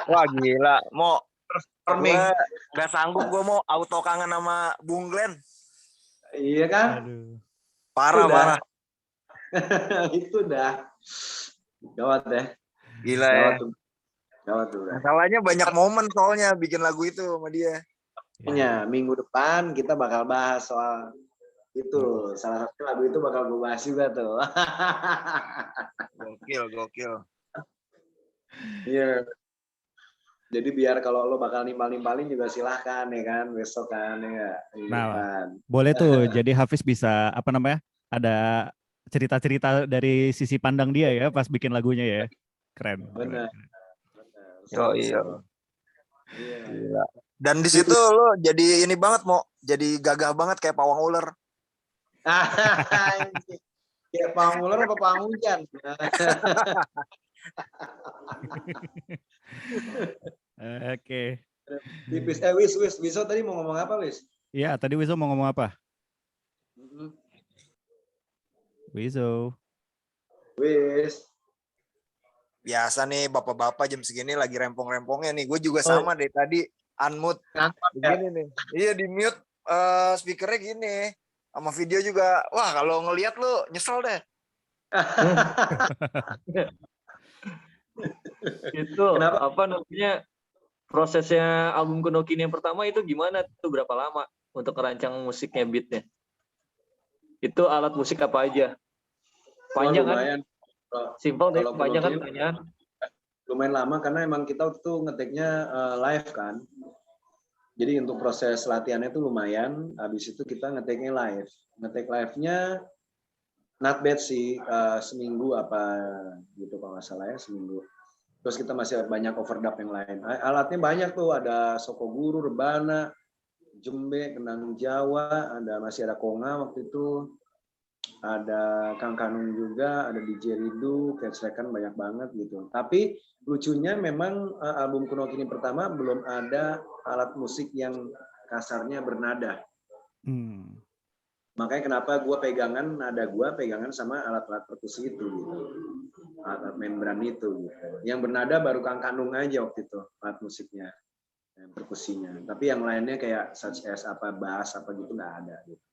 Wah, gila. Mo, Perming. gak sanggup gue mau auto kangen sama Bung Glenn. Iya kan? Aduh. Parah. Itu dah. Gawat deh. Gila ya. Gawat tuh. Masalahnya banyak momen soalnya bikin lagu itu sama dia. Ya, minggu depan kita bakal bahas soal itu. Salah satu lagu itu bakal gue bahas juga tuh. Gokil. Iya. Jadi biar kalau lo bakal nimpal-nimpalin juga silahkan ya kan besok kan ya. Nah, boleh tuh. Jadi Hafiz bisa ada cerita-cerita dari sisi pandang dia ya pas bikin lagunya ya. Keren. Benar. Iya. Gila. Dan di situ lo jadi ini banget, Mo. Jadi gagah banget kayak pawang ular. Kayak pawang ular apa pawang hujan? Oke. Wis, Wiso tadi mau ngomong apa, Wis? Iya, tadi Wiso mau ngomong apa? Wiso. Wis. Biasa nih bapak-bapak jam segini lagi rempong-rempongnya nih. Gue juga sama deh tadi unmute. Begini nih. Iya di mute speakernya gini. Sama video juga. Wah kalau ngelihat lu nyesel deh. Itu apa namanya prosesnya album Kuno Kini yang pertama itu gimana tuh, berapa lama untuk merancang musiknya, beatnya? Itu alat musik apa aja? Panjang kan? Simpel deh, panjang kan pertanyaan. Lumayan lama karena emang kita tuh ngeteknya live kan. Jadi untuk proses latihannya itu lumayan. Habis itu kita ngeteknya live. Ngetek live-nya not bad sih, seminggu apa gitu kalau nggak salah ya, seminggu. Terus kita masih banyak overdub yang lain. Alatnya banyak tuh, ada sokoguru, rebana, jembe, kendang Jawa, masih ada konga waktu itu, ada Kang Kanung juga, ada DJ Ridu, Kecrekan, banyak banget gitu. Tapi lucunya memang album Kuno Kini pertama belum ada alat musik yang kasarnya bernada. Makanya kenapa gue pegangan sama alat-alat perkusi itu gitu. Alat membran itu gitu. Yang bernada baru Kang Kanung aja waktu itu alat musiknya, perkusinya. Tapi yang lainnya kayak such as apa bass apa gitu nggak ada gitu.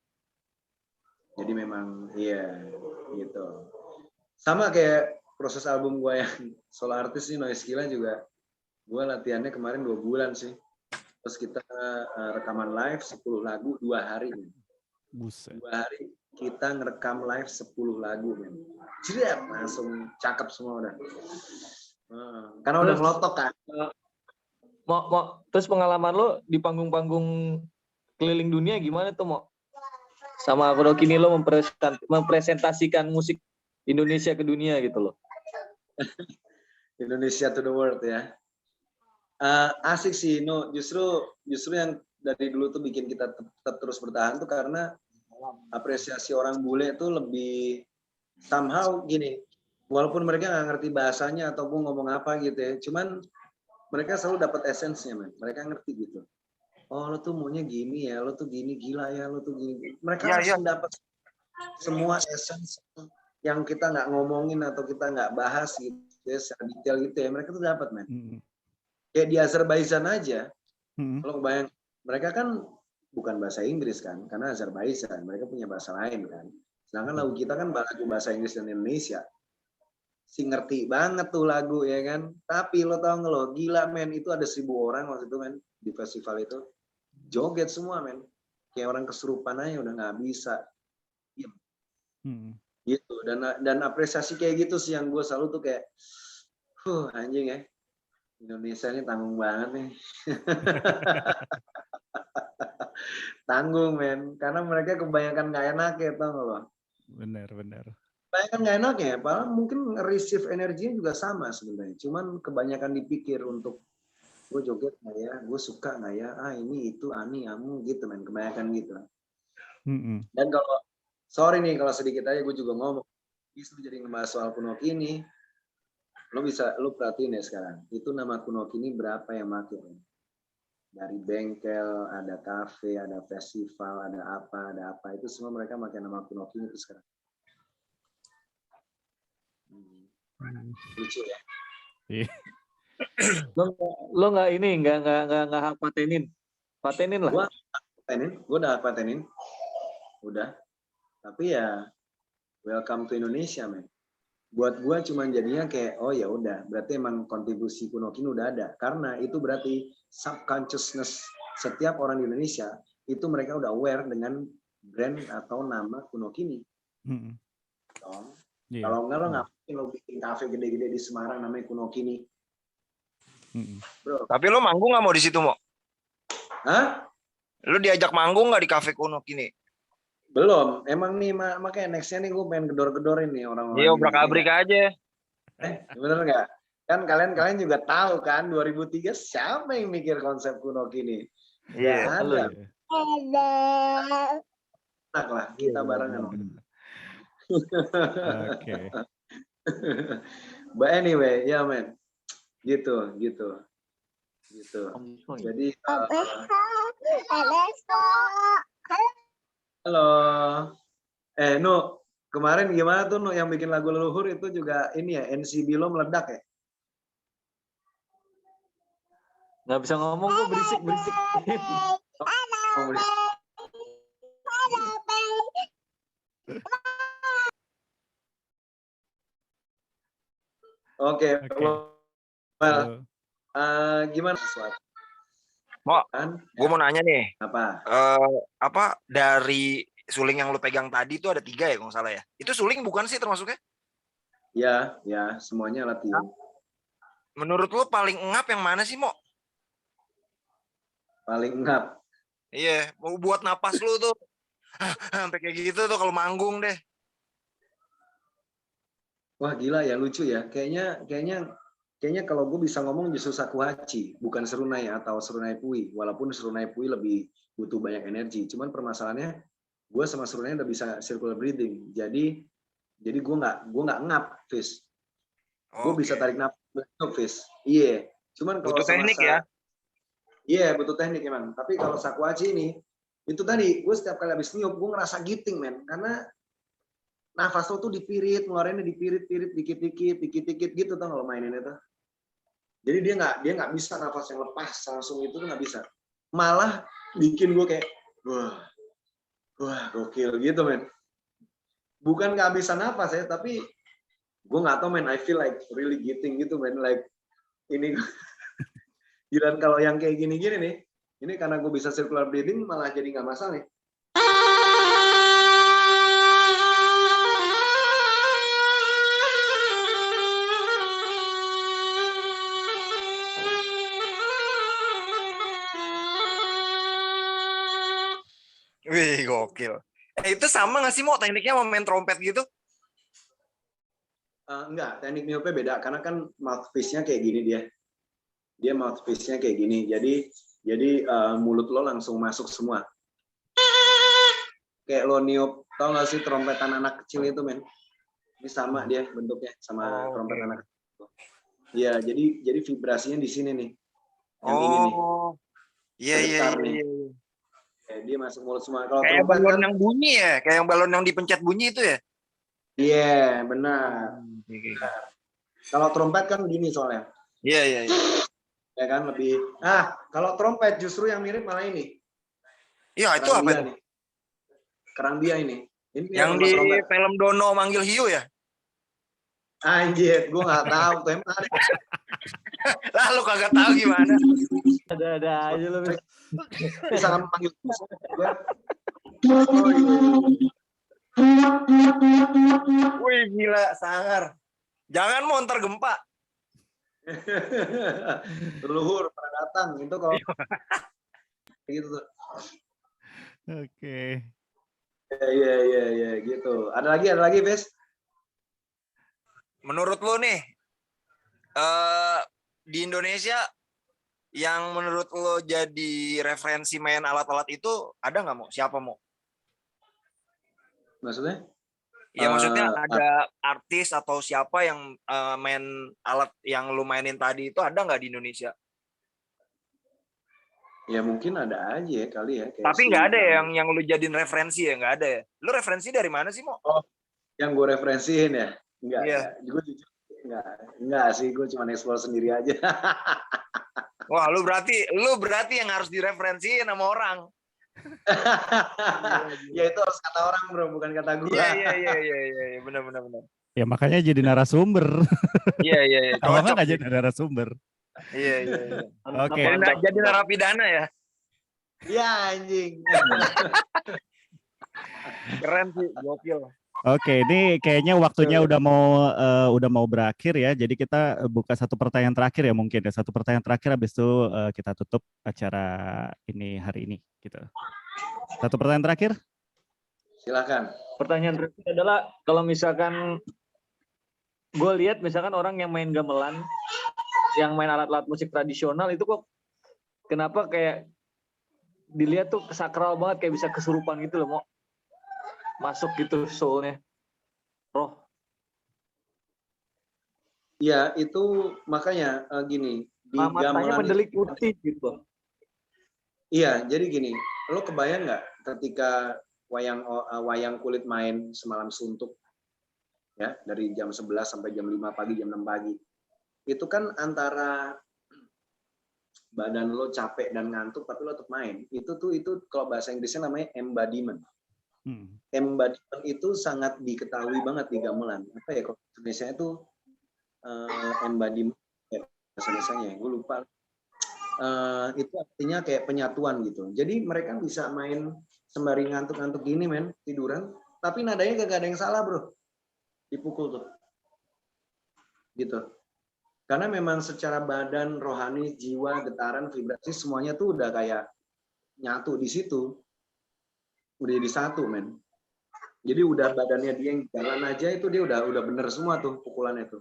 Jadi memang iya gitu. Sama kayak proses album gue yang solo artis nih, Noise Killa juga. Gue latihannya kemarin 2 bulan sih. Terus kita rekaman live 10 lagu 2 hari. Buset. 2 hari kita ngerekam live 10 lagu, men. Jedap, langsung cakep semua udah. Karena udah ngelotok kan. Terus pengalaman lo di panggung-panggung keliling dunia gimana tuh, Mo? Sama Kuno Kini lo mempresentasikan musik Indonesia ke dunia gitu loh. Indonesia to the world ya. Asik sih, no. Justru yang dari dulu tuh bikin kita tetap terus bertahan tuh karena apresiasi orang bule tuh lebih somehow gini. Walaupun mereka nggak ngerti bahasanya ataupun ngomong apa gitu ya, cuman mereka selalu dapat esensinya, man. Mereka ngerti gitu. Oh, lo tuh maunya gini ya, lo tuh gini, gila ya, lo tuh gini. Mereka langsung dapat semua essence yang kita nggak ngomongin atau kita nggak bahas gitu ya, secara detail gitu ya. Mereka tuh dapat, man. Kayak di Azerbaijan aja, kalau kebayang, mereka kan bukan bahasa Inggris kan, karena Azerbaijan, mereka punya bahasa lain kan. Sedangkan lagu kita kan lagu bahasa Inggris dan Indonesia. Si ngerti banget tuh lagu ya kan. Tapi lo tau nggak lo, gila men, itu ada 1.000 orang waktu itu men, di festival itu. Joget semua men. Kayak orang kesurupan aja udah nggak bisa. Gitu. Dan apresiasi kayak gitu sih yang gue selalu tuh kayak, anjing ya. Indonesia ini tanggung banget nih. Tanggung men, karena mereka kebanyakan nggak enak ya, tau nggak lo? Benar. Kebanyakan nggak enak ya, padahal mungkin receive energinya juga sama sebenarnya. Cuman kebanyakan dipikir untuk gue joget nggak ya, gue suka nggak ya, ini itu ani amu gitu men, kebanyakan gitu. Dan kalau sorry nih kalau sedikit aja gue juga ngomong, bisa jadi ngebahas soal Kuno Kini. Lo perhatiin ya sekarang, itu nama Kuno Kini berapa yang make? Dari bengkel, ada kafe, ada festival, ada apa, itu semua mereka pakai nama Kuno Kini itu sekarang. Lucu ya. Iya. Lo nggak patenin lah. Gue udah patenin, udah. Tapi ya welcome to Indonesia men. Buat gue cuman jadinya kayak oh ya udah, berarti emang kontribusi Kuno Kini udah ada. Karena itu berarti subconsciousness setiap orang di Indonesia itu mereka udah aware dengan brand atau nama Kuno Kini. Kalau enggak lo ngapain lo bikin kafe gede-gede di Semarang namanya Kuno Kini. Bro. Tapi lo manggung nggak mau di situ, Mo? Hah? Lo diajak manggung nggak di kafe Kuno Kini? Belum. Emang nih makanya nextnya nih gue pengen gedor-gedorin nih orang-orang. Iya, obrak-abrik aja. Bener nggak? Kan kalian juga tahu kan 2003 siapa yang mikir konsep Kuno Kini? Iya. Ada. Enak lah kita barengan. Oke. But anyway, ya men. Gitu. Jadi halo. Nu, kemarin gimana tuh Nu yang bikin lagu Leluhur itu juga ini ya, NCB lo meledak ya? Nggak bisa ngomong kok, berisik. Oke. Well, gimana? Mo, gue mau nanya nih. Apa? Apa dari suling yang lu pegang tadi itu ada 3 ya kalau nggak salah ya? Itu suling bukan sih termasuknya? Ya, semuanya alat tiup. Menurut lu paling ngap yang mana sih, Mo? Paling ngap. Iya, mau buat napas lu tuh. Sampai kayak gitu tuh kalau manggung deh. Wah gila ya, lucu ya. Kayaknya kalau gue bisa ngomong justru Shakuhachi, bukan Serunai atau Serunai Pui. Walaupun Serunai Pui lebih butuh banyak energi. Cuman permasalahannya, gue sama Serunai udah bisa circular breathing. Jadi gue nggak ngap, Fis. Gue bisa tarik nafas, Fis. Iya. Cuman kalau butuh teknik ya? Iya, butuh teknik emang. Tapi kalau Shakuhachi ini, itu tadi gue setiap kali habis niup, gue ngerasa giting, men. Karena nafas lo tuh dipirit, ngeluarinnya dipirit-pirit dikit-dikit gitu tuh kalau mainin itu. Jadi dia nggak bisa nafas yang lepas langsung itu tuh nggak bisa. Malah bikin gue kayak wah gokil gitu men. Bukan nggak bisa nafas ya, tapi gue nggak tahu men. I feel like really getting gitu men. Like ini giliran kalau yang kayak gini-gini nih, ini karena gue bisa circular breathing malah jadi nggak masalah nih. Wih, gokil. Itu sama nggak sih Mo tekniknya sama main trompet gitu? Enggak, teknik niupnya beda karena kan mouthpiece-nya kayak gini dia. Dia mouthpiece-nya kayak gini. Jadi mulut lo langsung masuk semua. Kayak lo niup, tau gak sih trompetan anak kecil itu, men? Ini sama dia bentuknya sama trompet anak kecil. Iya, jadi vibrasinya di sini nih. Yang ini nih. Iya. Dia masuk mulut semua. Kalau Kayak trompet balon kan, yang bunyi ya, kayak yang balon yang dipencet bunyi itu ya. iya, benar. Kalau trompet kan gini soalnya. Iya. Ya kan lebih. Kalau trompet justru yang mirip malah ini. Iya, itu apa itu? Kerang dia ini. Ini Yang di trompet. film Dono Manggil Hiu ya? Anjir, gue nggak tahu tuh emang ada. Lah lu kagak tahu gimana? Ada aja lo. Bisa memanggil gue. Wih gila, sangar. Jangan mau ntar gempa. Leluhur pernah datang itu kalau gitu tuh. Oke. Iya gitu. Ada lagi Bes? Menurut lu nih, di Indonesia yang menurut lo jadi referensi main alat-alat itu ada nggak Mo? Siapa Mo? Maksudnya? Ya maksudnya ada artis atau siapa yang main alat yang lu mainin tadi itu ada nggak di Indonesia? Ya mungkin ada aja ya kali ya. Tapi nggak ada ya yang lu jadiin referensi ya, nggak ada ya? Lu referensi dari mana sih Mo? Oh, yang gue referensiin ya? Enggak. Iya. Gue jujur enggak sih, gue cuma explore sendiri aja. Wah, lu berarti yang harus direferensiin sama orang. Ya itu harus kata orang bro, bukan kata gue. Iya, benar. Ya makanya jadi narasumber. Iya. Kalau nggak jadi narasumber. Iya. Oke. Jadi narapidana ya. Iya anjing. Keren sih, gokil. Oke, ini kayaknya waktunya udah mau berakhir ya. Jadi kita buka satu pertanyaan terakhir ya mungkin ya. Satu pertanyaan terakhir habis itu kita tutup acara ini hari ini gitu. Satu pertanyaan terakhir? Silakan. Pertanyaan terakhir adalah kalau misalkan gue lihat misalkan orang yang main gamelan, yang main alat-alat musik tradisional itu kok kenapa kayak dilihat tuh sakral banget, kayak bisa kesurupan gitu loh, mau masuk gitu soulnya, roh. Ya itu makanya gini di matanya gamelan mendelik putih gitu. Iya, jadi gini, lo kebayang nggak ketika wayang kulit main semalam suntuk ya dari jam 11 sampai jam 5 pagi, jam 6 pagi. Itu kan antara badan lo capek dan ngantuk tapi lo tetap main. Itu kalau bahasa Inggrisnya namanya embodiment. Embodiment itu sangat diketahui banget di gamelan. Apa ya kalau Indonesia itu embodiment bahasa Indonesianya, gue lupa. Itu artinya kayak penyatuan gitu. Jadi mereka bisa main sembari ngantuk-ngantuk gini men, tiduran, tapi nadanya gak ada yang salah bro, dipukul tuh, gitu. Karena memang secara badan, rohani, jiwa, getaran, vibrasi semuanya tuh udah kayak nyatu di situ, udah jadi satu men. Jadi udah badannya dia yang jalan aja itu dia udah bener semua tuh pukulannya tuh.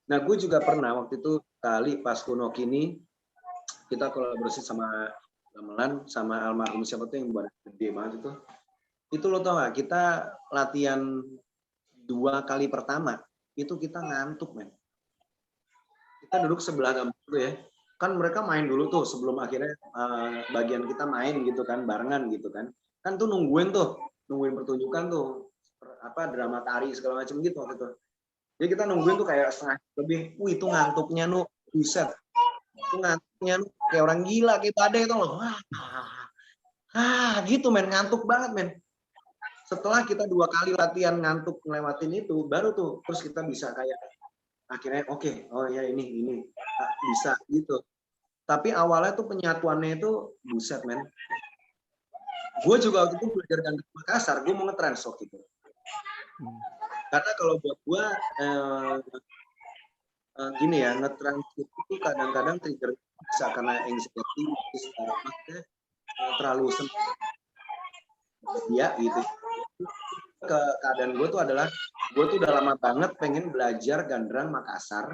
Nah gue juga pernah waktu itu kali pas Kuno Kini kita kolaborasi sama gamelan sama almarhum siapa tuh yang buat gede banget itu lo tau gak, kita latihan 2 kali pertama itu kita ngantuk men. Kita duduk sebelah gamelan tuh ya, kan mereka main dulu tuh sebelum akhirnya bagian kita main gitu kan, barengan gitu kan tuh nungguin pertunjukan tuh apa drama tari segala macam gitu waktu itu. Jadi kita nungguin tuh kayak setengah lebih, itu ngantuknya nu buset. Itu ngantuknya kayak orang gila, kayak badai itu loh. Gitu men, ngantuk banget men. Setelah kita 2 kali latihan ngantuk ngelewatin itu, baru tuh terus kita bisa kayak akhirnya oke, oh ya ini bisa gitu. Tapi awalnya tuh penyatuannya itu buset men. Gue juga waktu itu belajar gandrik Makassar, gue mau nge-trans waktu itu. Karena kalau buat gue gini ya, nge-trans itu kadang-kadang trigger bisa karena anxiety, terlalu senang. dia gitu. Keadaan gue tuh adalah gue tuh udah lama banget pengen belajar gandrang Makassar,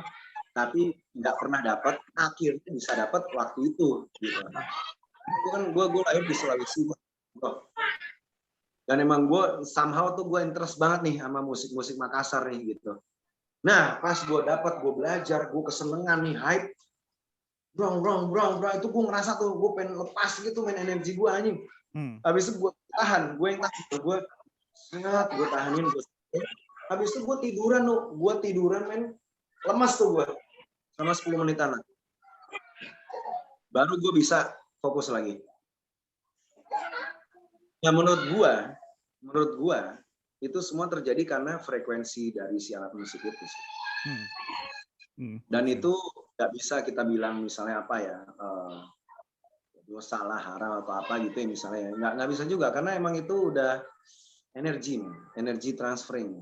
tapi nggak pernah dapat, akhirnya bisa dapat waktu itu gitu. Itu kan gue lahir di Sulawesi dan emang gue somehow tuh gue interest banget nih sama musik Makassar nih gitu. Nah pas gue dapat, gue belajar, gue kesenengan nih, hype, brong itu gue ngerasa tuh gue pengen lepas gitu main energi gue anjing. Habis itu gue tahan, gue tahanin, habis itu gue tiduran men, lemas tuh gue sama 10 menitan, baru gue bisa fokus lagi. Ya menurut gue itu semua terjadi karena frekuensi dari si alat musik itu sih. Dan itu nggak bisa kita bilang misalnya apa ya, salah, haram atau apa gitu ya misalnya. Nggak bisa juga karena emang itu udah energi transferring.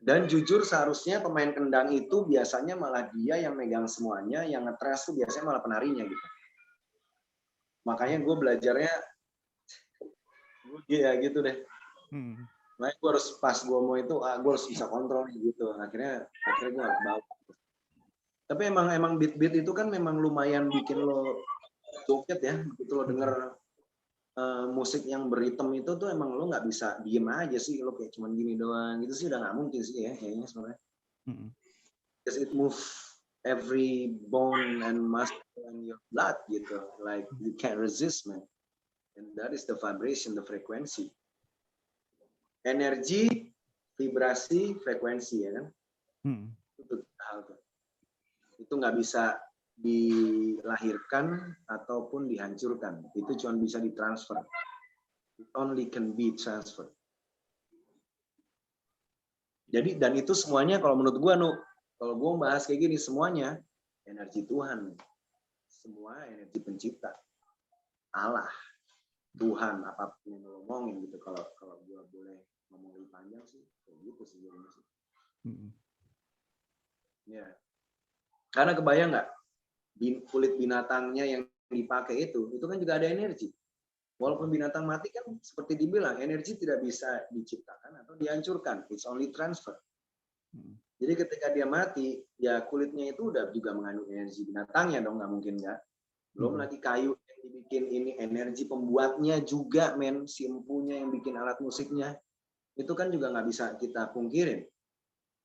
Dan jujur seharusnya pemain kendang itu biasanya malah dia yang megang semuanya, yang ngetres tuh biasanya malah penarinya gitu. Makanya gue belajarnya ya gitu deh. Makanya gue harus pas gue mau itu, gue harus bisa kontrol gitu. Akhirnya gue bawa. Tapi emang beat itu kan memang lumayan bikin lo joget ya. Begitu lo denger musik yang beritem itu tuh emang lo nggak bisa diem aja sih, lo kayak cuman gini doang gitu sih udah nggak mungkin sih ya kayaknya sebenarnya. Because it move every bone and muscle in your blood gitu, like you can't resist man, and that is the vibration, the frequency, energi, vibrasi, frekuensi ya kan. Itu hal tuh. Itu nggak bisa dilahirkan ataupun dihancurkan, itu cuma bisa ditransfer. It only can be transferred. Jadi dan itu semuanya kalau menurut gua kalau gua bahas kayak gini semuanya energi Tuhan, semua energi pencipta, Allah, Tuhan, apapun yang lo ngomongin gitu. Kalau gua boleh ngomong lebih panjang sih kayak gitu sih jadinya sih. Ya, karena kebayang nggak? Kulit binatangnya yang dipakai itu kan juga ada energi. Walaupun binatang mati kan seperti dibilang energi tidak bisa diciptakan atau dihancurkan, it's only transfer. Jadi ketika dia mati, ya kulitnya itu udah juga mengandung energi binatangnya dong, nggak mungkin nggak. Belum lagi kayu yang dibikin ini energi pembuatnya juga si empunya yang bikin alat musiknya, itu kan juga nggak bisa kita pungkirin.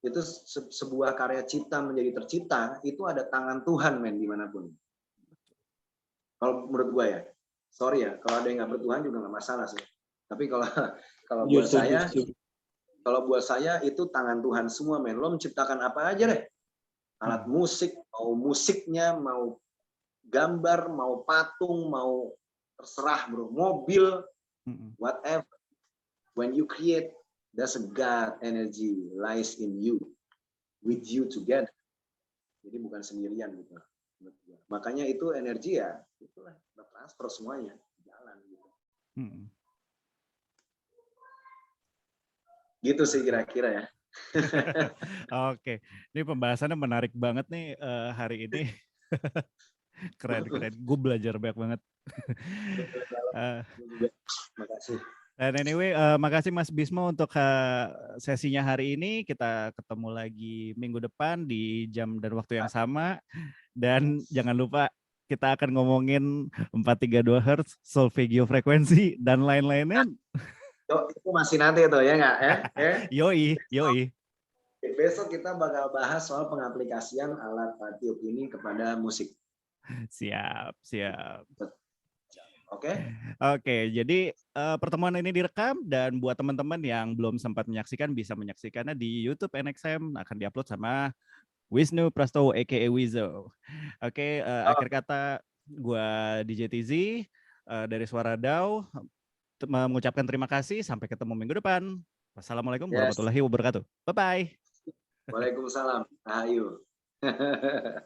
Itu sebuah karya cipta menjadi tercipta, itu ada tangan Tuhan dimanapun. Kalau menurut gue ya, sorry ya, kalau ada yang nggak bertuhan juga nggak masalah sih. Tapi kalau buat saya itu tangan Tuhan semua Lo menciptakan apa aja deh, alat musik, mau musiknya, mau gambar, mau patung, mau terserah bro, mobil, whatever. When you create, there's a God energy lies in you, with you together. Jadi bukan sendirian gitu. Makanya itu energi ya, itulah transfer semuanya jalan gitu. Gitu sih kira-kira ya. Oke, ini pembahasannya menarik banget nih hari ini. Keren. Gue belajar banyak banget. Makasih. Dan anyway, makasih Mas Bismo untuk sesinya hari ini. Kita ketemu lagi minggu depan di jam dan waktu yang sama. Dan jangan lupa kita akan ngomongin 432 Hz, solfeggio frekuensi, dan lain-lainnya. Itu masih nanti itu ya nggak ya? Yoi. Besok kita bakal bahas soal pengaplikasian alat tiup ini kepada musik. Siap. Oke, jadi pertemuan ini direkam dan buat teman-teman yang belum sempat menyaksikan bisa menyaksikannya di YouTube NXM, akan diupload sama Wisnu Prastowo aka Wizo. Oke, akhir kata gua DJ TZ dari Suara DAW mengucapkan terima kasih, sampai ketemu minggu depan. Wassalamualaikum warahmatullahi wabarakatuh. Bye bye. Waalaikumsalam. Ayo.